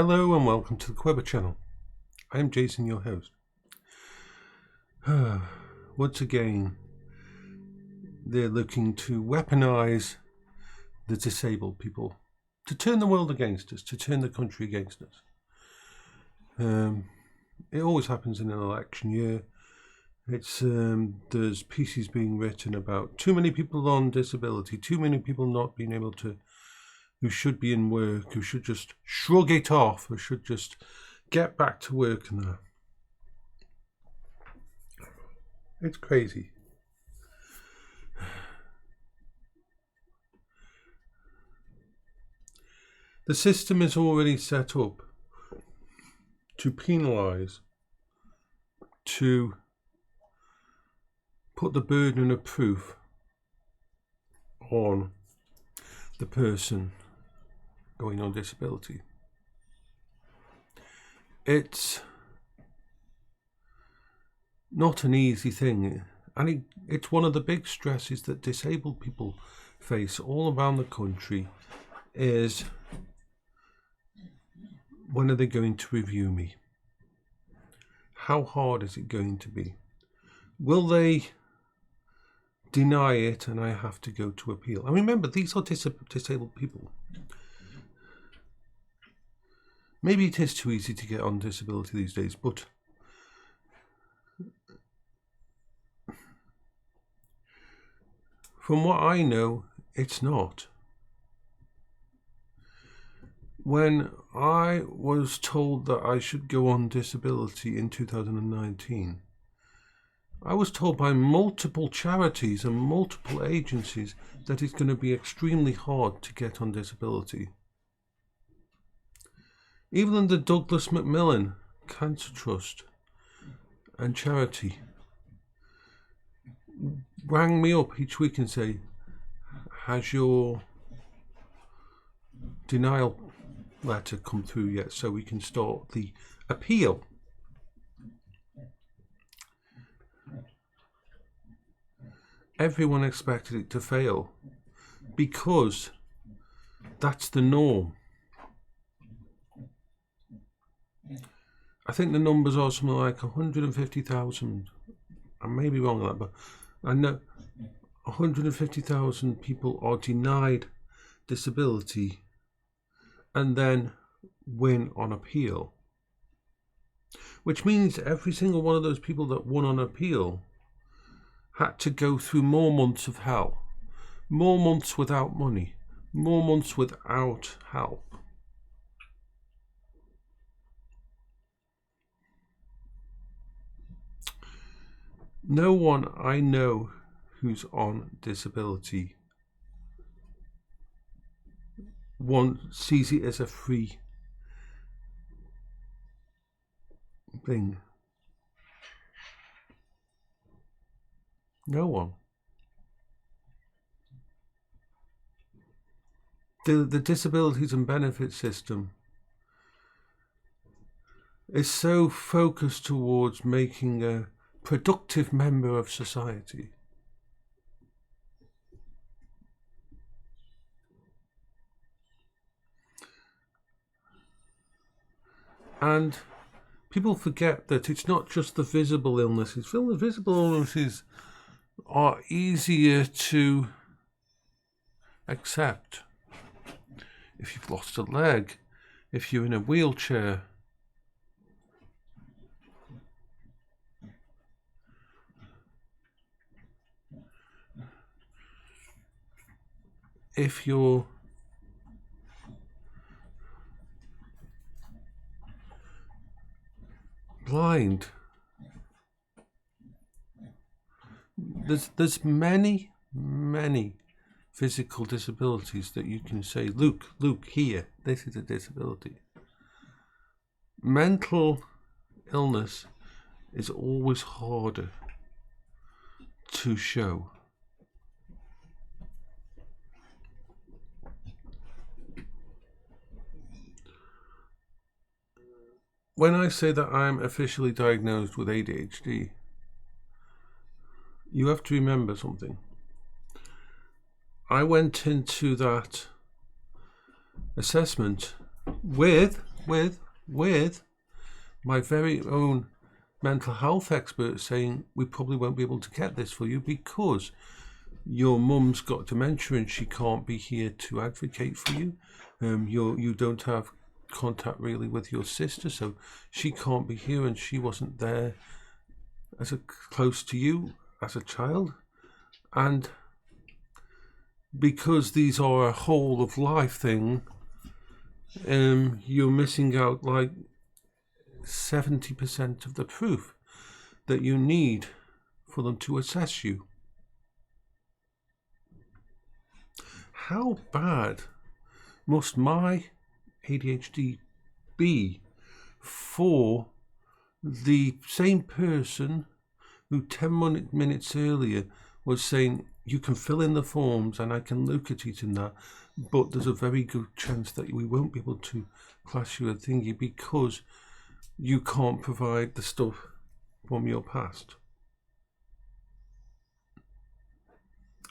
Hello and welcome to the Queber channel. I am Jason, your host. Once again, they're looking to weaponize the disabled people, to turn the world against us, to turn the country against us. It always happens in an election year. There's pieces being written about too many people on disability, too many people not being able to, who should be in work, who should just shrug it off, who should just get back to work and that. It's crazy. The system is already set up to penalise, to put the burden of proof on the person going on disability. It's not an easy thing, and it's one of the big stresses that disabled people face all around the country is, when are they going to review me? How hard is it going to be? Will they deny it and I have to go to appeal? And remember, these are disabled people. Maybe it is too easy to get on disability these days, but from what I know, it's not. When I was told that I should go on disability in 2019, I was told by multiple charities and multiple agencies that it's going to be extremely hard to get on disability. Even the Douglas Macmillan Cancer Trust and charity rang me up each week and say, has your denial letter come through yet so we can start the appeal? Everyone expected it to fail because that's the norm. I think the numbers are something like 150,000. I may be wrong on that, but I know 150,000 people are denied disability and then win on appeal. Which means every single one of those people that won on appeal had to go through more months of hell, more months without money, more months without help. No one I know who's on disability sees it as a free thing. No one. The disabilities and benefits system is so focused towards making a productive member of society. And people forget that it's not just the visible illnesses. The visible illnesses are easier to accept. If you've lost a leg, if you're in a wheelchair, if you're blind, there's many physical disabilities that you can say, look here, this is a disability. Mental illness is always harder to show. When I say that I'm officially diagnosed with ADHD, you have to remember something. I went into that assessment with with my very own mental health expert saying we probably won't be able to get this for you because your mum's got dementia and she can't be here to advocate for you. You don't have contact really with your sister, so she can't be here, and she wasn't there as close to you as a child. And because these are a whole of life thing, you're missing out like 70% of the proof that you need for them to assess you. How bad must my ADHD be for the same person who 10 minutes earlier was saying you can fill in the forms and I can look at it in that, but there's a very good chance that we won't be able to class you a thingy because you can't provide the stuff from your past.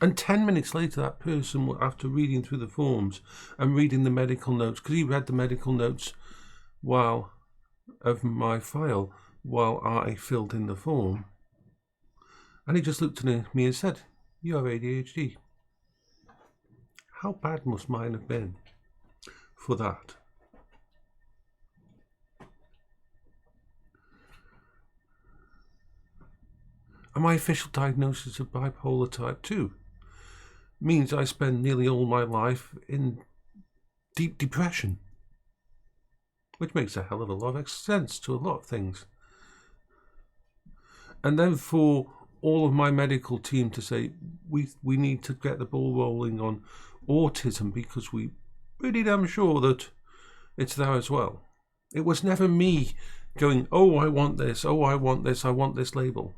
And 10 minutes later, that person, after reading through the forms and reading the medical notes, because he read the medical notes of my file while I filled in the form, and he just looked at me and said, "You have ADHD." How bad must mine have been for that? And my official diagnosis of bipolar type 2 means I spend nearly all my life in deep depression, which makes a hell of a lot of sense to a lot of things. And then for all of my medical team to say, we need to get the ball rolling on autism because we pretty damn sure that it's there as well. It was never me going, oh, I want this, oh, I want this, I want this label.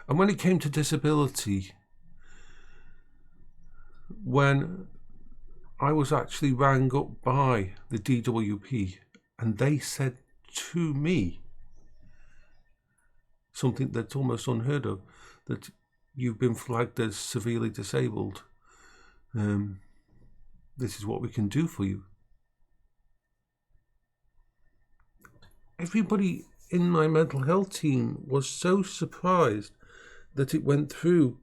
And when it came to disability, when I was actually rang up by the DWP and they said to me something that's almost unheard of, that you've been flagged as severely disabled, this is what we can do for you. Everybody in my mental health team was so surprised that it went through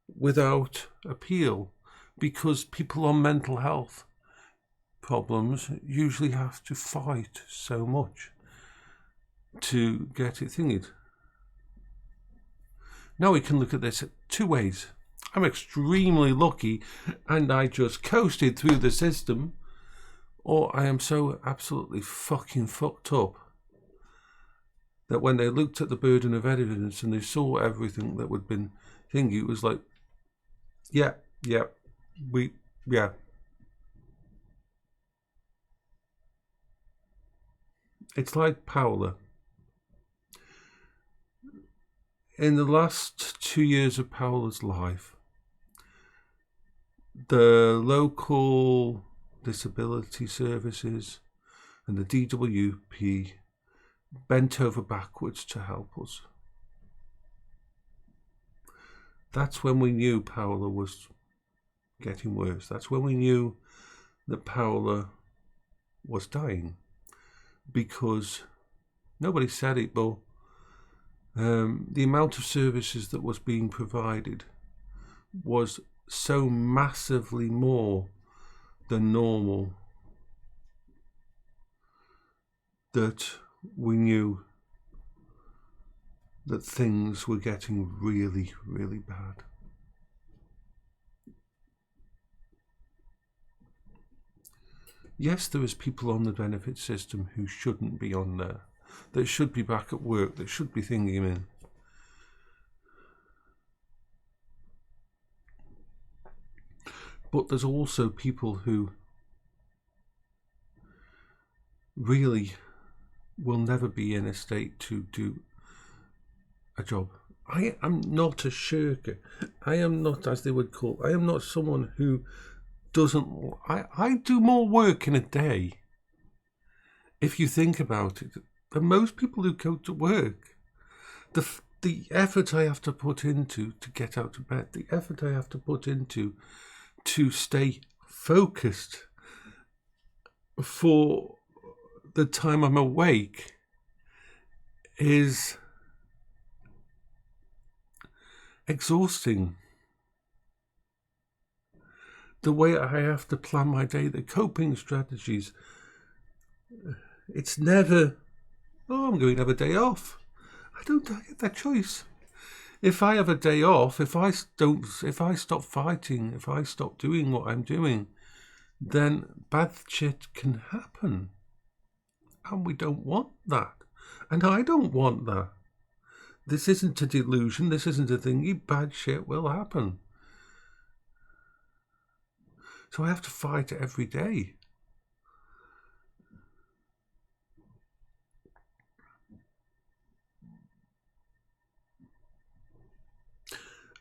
without appeal, because people on mental health problems usually have to fight so much to get it thingied. Now we can look at this two ways. I'm extremely lucky and I just coasted through the system, or I am so absolutely fucking fucked up that when they looked at the burden of evidence and they saw everything that would been thingy, it was like, yeah. It's like Paola. In the last 2 years of Paola's life, the local disability services and the DWP bent over backwards to help us. That's when we knew Paola was getting worse. That's when we knew that Paola was dying, because nobody said it, but the amount of services that was being provided was so massively more than normal that we knew that things were getting really, really bad. Yes, there is people on the benefit system who shouldn't be on there, that should be back at work, that should be thinking in. But there's also people who really will never be in a state to do a job. I am not a shirker. I am not, as they would call, I am not someone who doesn't, I do more work in a day, if you think about it, than most people who go to work. The effort I have to put into to get out of bed, the effort I have to put into to stay focused for the time I'm awake is exhausting. The way I have to plan my day, the coping strategies, it's never, oh, I'm going to have a day off. I don't get that choice. If I have a day off, if I stop fighting, if I stop doing what I'm doing, then bad shit can happen. And we don't want that. And I don't want that. This isn't a delusion. This isn't a thingy. Bad shit will happen. So I have to fight every day.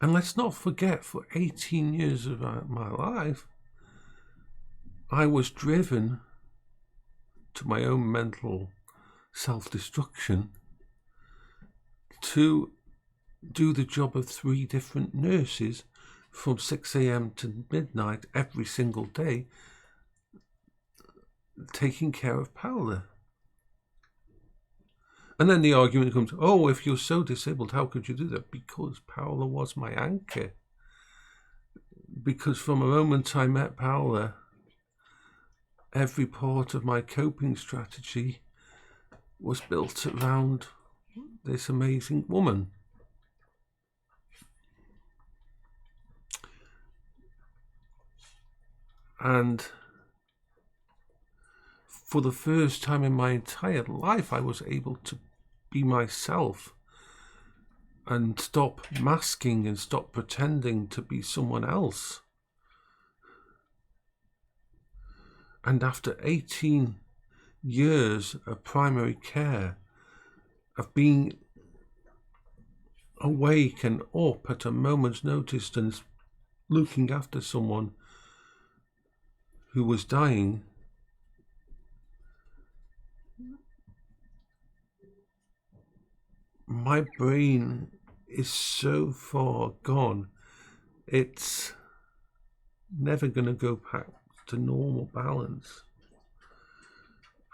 And let's not forget, for 18 years of my life, I was driven to my own mental self-destruction to do the job of 3 different nurses from 6 a.m. to midnight every single day, taking care of Paola. And then the argument comes, oh, if you're so disabled, how could you do that? Because Paola was my anchor. Because from the moment I met Paola, every part of my coping strategy was built around this amazing woman. And for the first time in my entire life, I was able to be myself and stop masking and stop pretending to be someone else. And after 18 years of primary care, of being awake and up at a moment's notice and looking after someone who was dying, my brain is so far gone, it's never going to go back to normal balance.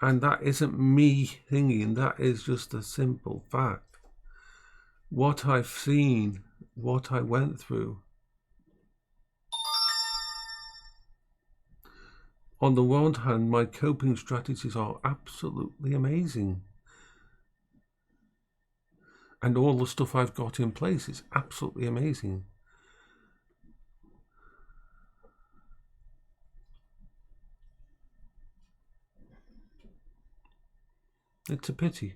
And that isn't me thinking, that is just a simple fact. What I've seen, what I went through. On the one hand, my coping strategies are absolutely amazing. And all the stuff I've got in place is absolutely amazing. It's a pity.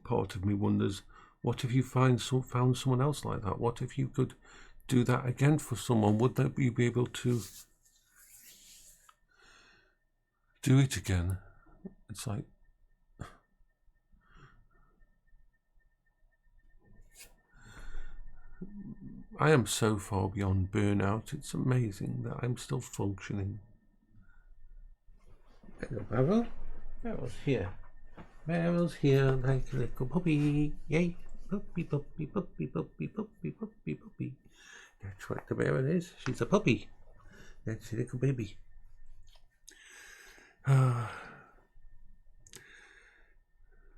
Part of me wonders, what if you found someone else like that? What if you could do that again for someone? Would that you be able to do it again? It's like, I am so far beyond burnout. It's amazing that I'm still functioning. Hello, Paola. Paola's here. Paola's here like a little puppy. Yay! Puppy, puppy, puppy, puppy, puppy, puppy, puppy. That's what the bear is. She's a puppy. That's a little baby.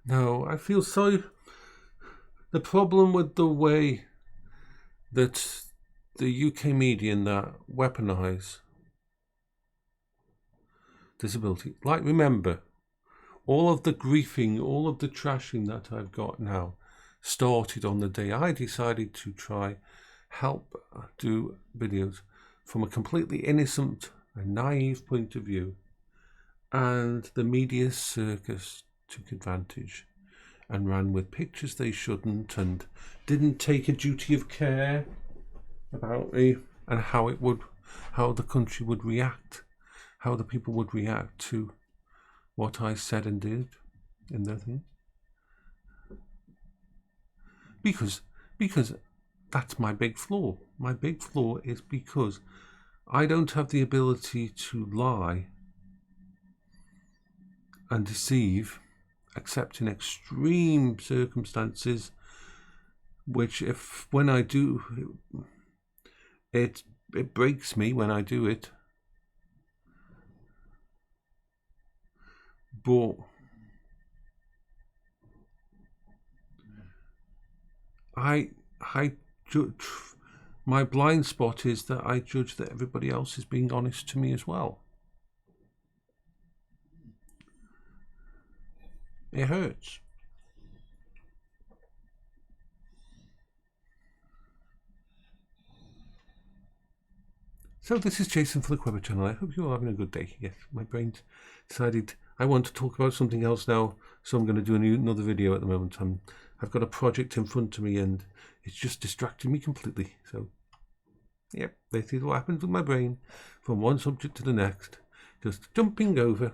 No, I feel so. The problem with the way that the UK media and that weaponise disability. Like, remember, all of the griefing, all of the trashing that I've got now started on the day I decided to try help do videos from a completely innocent and naive point of view. And the media circus took advantage and ran with pictures they shouldn't and didn't take a duty of care about me and how the country would react, how the people would react to what I said and did in their thing. Because that's my big flaw. My big flaw is because I don't have the ability to lie and deceive, except in extreme circumstances, which when I do, it breaks me when I do it. But I judge, my blind spot is that I judge that everybody else is being honest to me as well. It hurts. So this is Jason for the Quiver channel. I hope you're all having a good day. Yes, my brain decided I want to talk about something else now, so I'm going to do another video at the moment. I've got a project in front of me and it's just distracting me completely. So, yep, this is what happens with my brain, from one subject to the next, just jumping over.